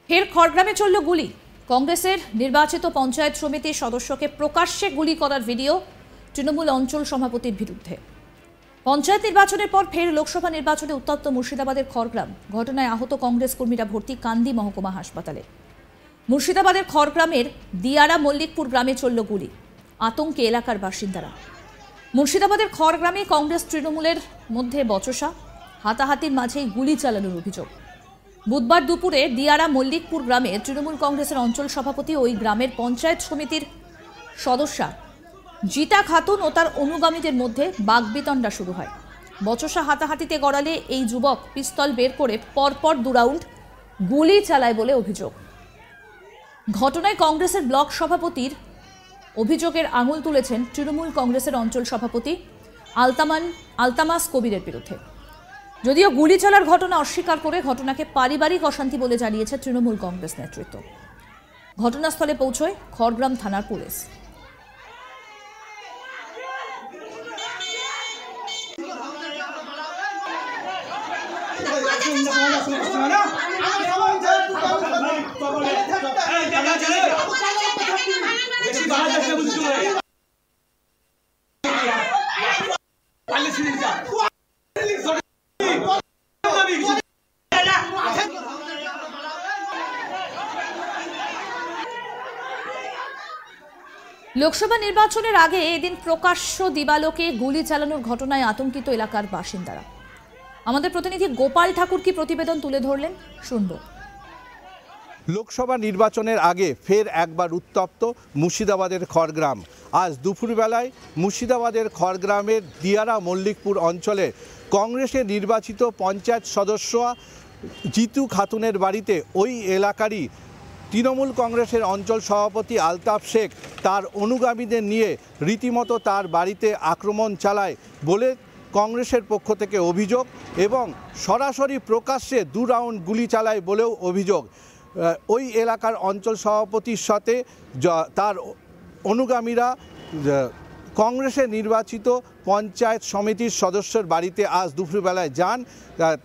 ফের খড়গ্রামে চলল গুলি। কংগ্রেসের নির্বাচিত পঞ্চায়েত সমিতির সদস্যকে প্রকাশ্যে গুলি করার ভিডিও তৃণমূল অঞ্চল সভাপতির বিরুদ্ধে। পঞ্চায়েত নির্বাচনের পর ফের লোকসভা নির্বাচনে উত্তপ্ত মুর্শিদাবাদের খড়গ্রাম। ঘটনায় আহত কংগ্রেস কর্মীরা ভর্তি কান্দি মহকুমা হাসপাতালে। মুর্শিদাবাদের খড়গ্রামের দিয়ারা মল্লিকপুর গ্রামে চলল গুলি, আতঙ্কে এলাকার বাসিন্দারা। মুর্শিদাবাদের খড়গ্রামে কংগ্রেস তৃণমূলের মধ্যে বচসা, হাতাহাতির মাঝেই গুলি চালানোর অভিযোগ। বুধবার দুপুরে দিয়ারা মল্লিকপুর গ্রামে তৃণমূল কংগ্রেসের অঞ্চল সভাপতি ওই গ্রামের পঞ্চায়েত সমিতির সদস্যা জিতা খাতুন ও তার অনুগামীদের মধ্যে বাগবিতণ্ডা শুরু হয়। বচসা হাতাহাতিতে গড়ালে এই যুবক পিস্তল বের করে পরপর 2 রাউন্ড গুলি চালায় বলে অভিযোগ। ঘটনায় কংগ্রেসের ব্লক সভাপতির অভিযোগের আঙুল তুলেছেন তৃণমূল কংগ্রেসের অঞ্চল সভাপতি আলতামাস কবিরের বিরুদ্ধে। যদিও গুলি চালার ঘটনা অস্বীকার করে ঘটনাকে পারিবারিক অশান্তি বলে জানিয়েছে তৃণমূল কংগ্রেস নেতৃত্ব। ঘটনাস্থলে পৌঁছয় খড়গ্রাম থানার পুলিশ। লোকসভা নির্বাচনের আগে এদিন প্রকাশ্য দিবালোকে গুলি চালানোর ঘটনায় আতঙ্কিত এলাকার বাসিন্দারা। আমাদের প্রতিনিধি গোপাল ঠাকুর কি প্রতিবেদন তুলে ধরলেন, শুনব। লোকসভা নির্বাচনের আগে ফের একবার উত্তপ্ত মুর্শিদাবাদের খড়গ্রাম। আজ দুপুরবেলায় মুর্শিদাবাদের খড়গ্রামের দিয়ারা মল্লিকপুর অঞ্চলে কংগ্রেসের নির্বাচিত পঞ্চায়েত সদস্য জিতু খাতুনের বাড়িতে ওই এলাকারই তৃণমূল কংগ্রেসের অঞ্চল সভাপতি আলতাফ শেখ তার অনুগামীদের নিয়ে রীতিমতো তার বাড়িতে আক্রমণ চালায় বলে কংগ্রেসের পক্ষ থেকে অভিযোগ, এবং সরাসরি প্রকাশ্যে 2 রাউন্ড গুলি চালায় বলেও অভিযোগ। ওই এলাকার অঞ্চল সভাপতির সাথে তার অনুগামীরা কংগ্রেসের নির্বাচিত পঞ্চায়েত সমিতির সদস্যের বাড়িতে আজ দুপুরবেলায় যান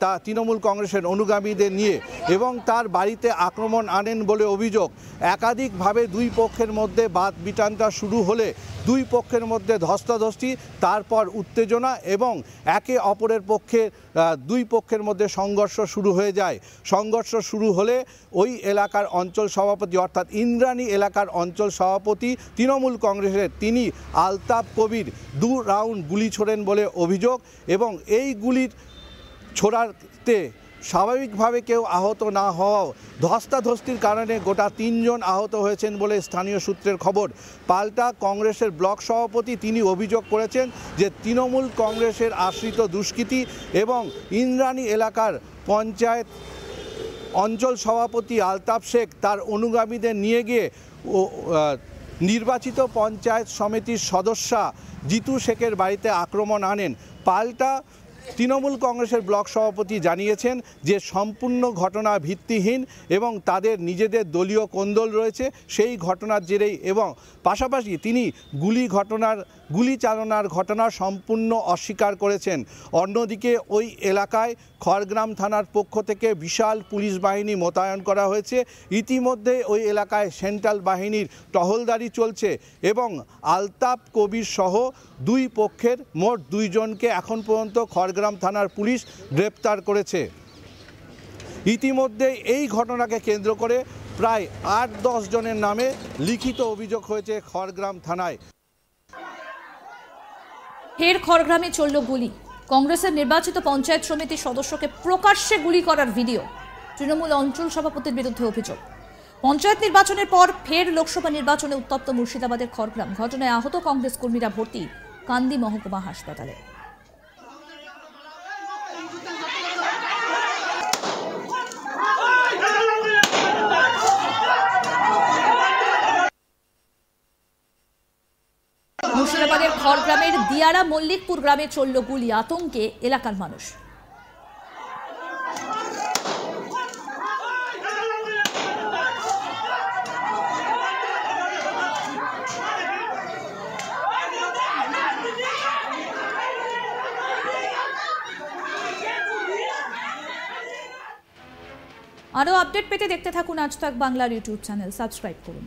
তা তৃণমূল কংগ্রেসের অনুগামীদের নিয়ে, এবং তার বাড়িতে আক্রমণ আনেন বলে অভিযোগ। একাধিকভাবে 2 পক্ষের মধ্যে বাদ বিটানটা শুরু হলে 2 পক্ষের মধ্যে ধস্তাধস্তি, তারপর উত্তেজনা এবং একে অপরের পক্ষে 2 পক্ষের মধ্যে সংঘর্ষ শুরু হয়ে যায়। সংঘর্ষ শুরু হলে ওই এলাকার অঞ্চল সভাপতি অর্থাৎ ইন্দ্রাণী এলাকার অঞ্চল সভাপতি তৃণমূল কংগ্রেসের তিনি আলতাফ কবির 2 রাউন্ড গুলি ছোড়েন বলে অভিযোগ, এবং এই গুলির ছোড়াতে স্বাভাবিকভাবে কেউ আহত না হওয়াও ধস্তাধস্তির কারণে গোটা 3 জন আহত হয়েছেন বলে স্থানীয় সূত্রের খবর। পাল্টা কংগ্রেসের ব্লক সভাপতি তিনি অভিযোগ করেছেন যে তৃণমূল কংগ্রেসের আশ্রিত দুষ্কৃতী এবং ইন্দ্রাণী এলাকার পঞ্চায়েত অঞ্চল সভাপতি আলতাফ শেখ তার অনুগামীদের নিয়ে গিয়ে নির্বাচিত পঞ্চায়েত সমিতির সদস্যা জিতু শেখের বাড়িতে আক্রমণ আনেন। পাল্টা তৃণমূল কংগ্রেসের ব্লক সভাপতি জানিয়েছেন যে সম্পূর্ণ ঘটনা ভিত্তিহীন এবং তাদের নিজেদের দলীয় কোন্দল রয়েছে সেই ঘটনার জেরেই, এবং পাশাপাশি তিনি গুলি চালনার ঘটনা সম্পূর্ণ অস্বীকার করেছেন। অন্যদিকে ওই এলাকায় খড়গ্রাম থানার পক্ষ থেকে বিশাল পুলিশ বাহিনী মোতায়েন করা হয়েছে। ইতিমধ্যে ওই এলাকায় সেন্ট্রাল বাহিনীর টহলদারি চলছে, এবং আলতাফ কবির সহ 2 পক্ষের মোট 2 জনকে এখন পর্যন্ত খড়গ্রাম থানার পুলিশ গ্রেপ্তার করেছে। ইতিমধ্যে এই ঘটনাকে কেন্দ্র করে প্রায় 8-10 জনের নামে লিখিত অভিযোগ হয়েছে খড়গ্রাম থানায়। ফের খড়গ্রামে চলল গুলি। কংগ্রেসের নির্বাচিত পঞ্চায়েত সমিতির সদস্যকে প্রকাশ্যে গুলি করার ভিডিও তৃণমূল অঞ্চল সভাপতির বিরুদ্ধে অভিযোগ। পঞ্চায়েত নির্বাচনের পর ফের লোকসভা নির্বাচনে উত্তপ্ত মুর্শিদাবাদের খড়গ্রাম। ঘটনায় আহত কংগ্রেস কর্মীরা ভর্তি কান্দি মহকুমা হাসপাতালে। মুর্শিদাবাদের খড়গ্রামের দিয়ারা মল্লিকপুর গ্রামে চলল গুলি, আতঙ্কে এলাকার মানুষ। আরও আপডেট পেতে দেখতে থাকুন আজ তাক বাংলার ইউটিউব চ্যানেল, সাবস্ক্রাইব করুন।